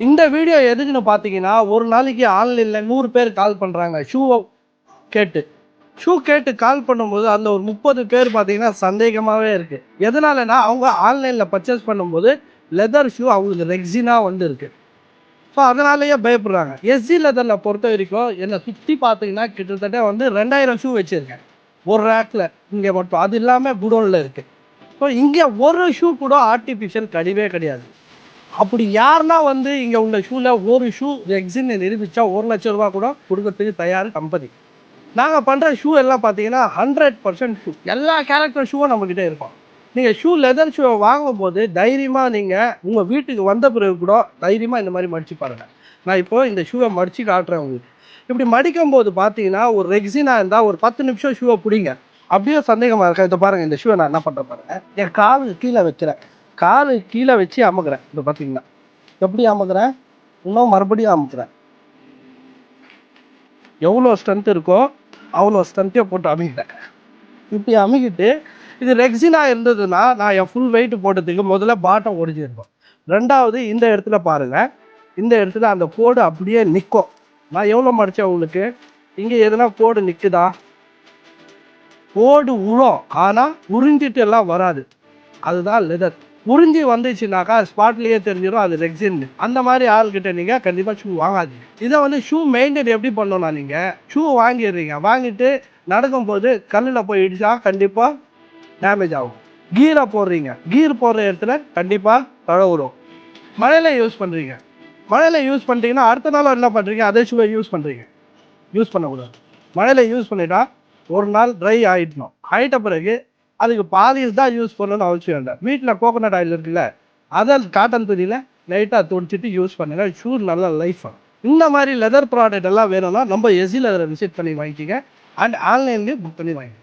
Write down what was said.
இந்த வீடியோ எதுக்குன்னு பார்த்தீங்கன்னா, ஒரு நாளைக்கு ஆன்லைன்ல 100 பேர் கால் பண்றாங்க. கேட்டு. ஷூ கேட்டு கால் பண்ணும்போது, அதில ஒரு 30 பேர் பார்த்தீங்கன்னா, சந்தேகமாவே இருக்கு. எதனாலன்னா, அவங்க ஆன்லைன்ல பர்ச்சேஸ் பண்ணும்போது, லெதர் ஷூ அவங்களுக்கு ரெக்ஸினா இருக்கு. ஸோ, அதனாலேயே பயப்படுறாங்க. எஸ்ஜி லெதர்ல பொறுத்தவரைக்கும், என்ன சுத்தி பார்த்தீங்கன்னா, கிட்டத்தட்ட 2000 ஷூ வச்சிருக்கேன். ஒரு ரேக்ல இங்க மட்டும். அது இல்லாம குடோன்ல இருக்கு. ஸோ, இங்க ஒரு ஷூ கூட ஆர்டிஃபிஷியல் கிடையவே கிடையாது. அப்படி யாருன்னா இங்க உள்ள ஷூல ஒரு ஷூ ரெக்ஸின்னு நிரூபிச்சா ₹1,00,000 கூட கொடுக்கறதுக்கு தயார் கம்பெனி. நாங்க பண்ற ஷூ எல்லாம் பார்த்தீங்கன்னா 100% ஷூ. எல்லா கேரக்டர் ஷூவும் நம்மகிட்ட இருக்கும். நீங்க லெதர் ஷூ வாங்கும்போது தைரியமா நீங்க உங்க வீட்டுக்கு வந்த பிறகு கூட தைரியமா இந்த மாதிரி மடிச்சு பாருங்க. நான் இப்போ இந்த ஷூவை மடிச்சு காட்டுறேன் உங்களுக்கு. இப்படி மடிக்கும்போது பார்த்தீங்கன்னா ஒரு ரெக்ஸினா இருந்தா ஒரு 10 நிமிஷம் ஷூவை பிடிங்க. அப்படியே சந்தேகமா இருக்கா? இதை பாருங்க, இந்த ஷூவை நான் என்ன பண்றேன் பாருங்க. என் காலுக்கு கீழே வைக்கிறேன். காலு கீழே வச்சு அமுக்குறேன். இப்போ பார்த்தீங்கன்னா எப்படி அமுக்குறேன், இன்னும் மறுபடியும் அமுக்குறேன். எவ்வளோ ஸ்ட்ரென்த் இருக்கோ அவ்வளோ ஸ்ட்ரென்த்தையும் போட்டு அமுக்கிட்டேன். இப்படி அமுக்கிட்டு இது ரெக்ஸினா இருந்ததுன்னா நான் என் ஃபுல் வெயிட் போட்டதுக்கு முதல்ல பாட்டம் ஒடிஞ்சிருக்கும். ரெண்டாவது இந்த இடத்துல பாருங்க, இந்த இடத்துல அந்த கோடு அப்படியே நிற்கும். நான் எவ்வளோ மடித்தேன் உங்களுக்கு, இங்கே எதுனா கோடு நிற்குதா? கோடு உழும், ஆனால் உறிஞ்சிட்டு எல்லாம் வராது. அதுதான் லெதர். உறிஞ்சி வந்துச்சுனாக்கா ஸ்பாட்லேயே தெரிஞ்சிடும் அது ரெக்ஸின்னு. அந்த மாதிரி ஆள்கிட்ட நீங்கள் கண்டிப்பாக ஷூ வாங்காதீங்க. இதை ஷூ மெயின்டைன் எப்படி பண்ணணும்னா, நீங்கள் ஷூ வாங்கிடுறீங்க, வாங்கிட்டு நடக்கும்போது கல்லில் போய் இடிச்சா கண்டிப்பாக டேமேஜ் ஆகும். கீரை போடுறீங்க, கீர் போடுற இடத்துல கண்டிப்பாக தழவுடும். மழையில் யூஸ் பண்ணுறீங்க, மழையில் யூஸ் பண்ணிட்டீங்கன்னா அடுத்த நாள் என்ன பண்ணுறீங்க, அதே ஷூவை யூஸ் பண்ணுறீங்க. யூஸ் பண்ணக்கூடாது. மழையில் யூஸ் பண்ணிட்டா ஒரு நாள் ட்ரை ஆகிடணும். ஆகிட்ட பிறகு அதுக்கு பாலிஷ் தான் யூஸ் பண்ணணும்னு அவசியம் இல்லை. வீட்டில் கோகோனட் ஆயில் இருக்குல்ல, அதை காட்டன் துணியில் லைட்டாக துடிச்சிட்டு யூஸ் பண்ணுங்க. ஷூ நல்ல லைஃப். இந்த மாதிரி லெதர் ப்ராடக்ட் எல்லாம் வேணும்னா நம்ம எஸ்ஜி லெதரை விசிட் பண்ணி வாங்கிக்கிங்க. அண்ட் ஆன்லைன்லேயும் புக் பண்ணி வாங்கிங்க.